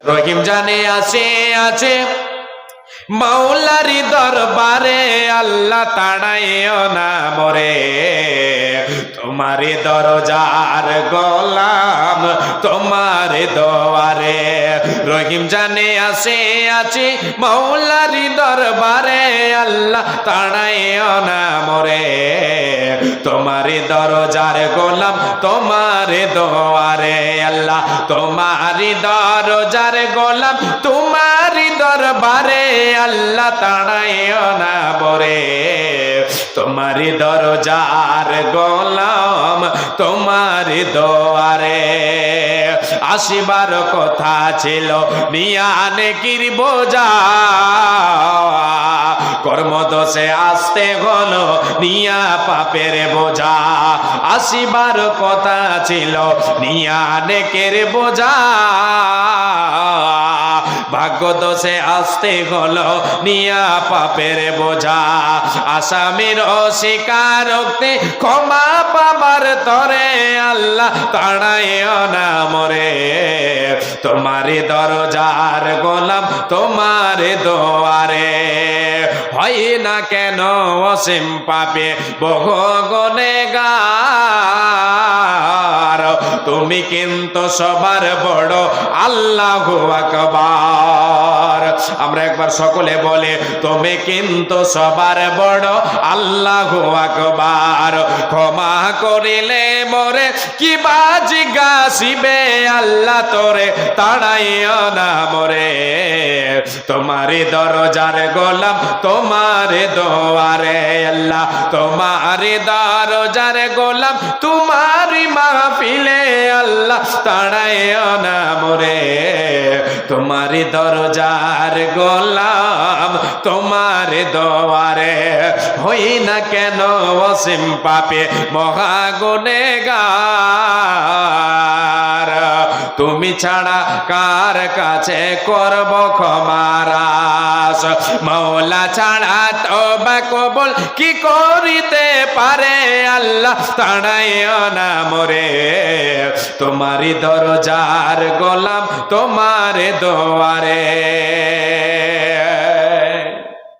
রহিম জানে আছে মাওলারি দরবারে, আল্লাহ তাড়াইও না মরে। তোমারে দরজার গোলাম, তোমারে দোয়ারে। রহিম জানে আছে মাওলারি দরবারে, আল্লাহ তাড়াইও না মরে। তোমারে দরজার গোলাম, তোমারে দোয়ারে। আল্লাহ তোমারি দরজার গোলাম, তোমারি দরবারে, আল্লাহ তাড়াইও না মরে। তোমারি দরজার গোলাম, তোমারি দোয়ারে। আসিবার কথা ছিল নিয়ানে কির বোঝা, কর্মদোষে আসতে হলো নিয়া পাপের বোঝা। আসিবার কথা ছিল নিয়ানে কের বোঝা, ভাগ্য দোষে আসতে হলো নিয়া পাপের বোঝা। আসামির অস্বীকারোক্তি ক্ষমা পাবার তরে, আল্লাহ তাড়াইও না মরে। তোমারে দরজার গোলাম, তোমারে দোয়ারে। হয় না কেন অসীম পাপে বহু গুনেগার, তুমি কিন্তু সবার বড় আল্লাহু আকবার। আমরা একবার সকলে বলে, তুমি কিন্তু সবার বড় আল্লাহু আকবার। ক্ষমা করিলে মোরে কি বাজি গাছিবে, আল্লাহ তোরে তাড়াইও না মরে। তোমারে দরজার গোলাম, তোমারে দোয়ারে। আল্লাহ তোমারে দরজার গোলাম, তোমারি মাহফিলে, আল্লাহ তাড়াইও না মরে। তোমারি দরজার গোলাম, তোমারে দোয়ারে। হই না কেন অসীম পাপে মহা গুনেগার, তুমি ছাড়া কার কাছে করব ক্ষমার আশ। মাওলা ছাড়া তওবা কবুল কি করিতে পারে, আল্লাহ তাড়াইও না মরে। তোমারি দরজার গোলাম, তোমারে দোয়ারে।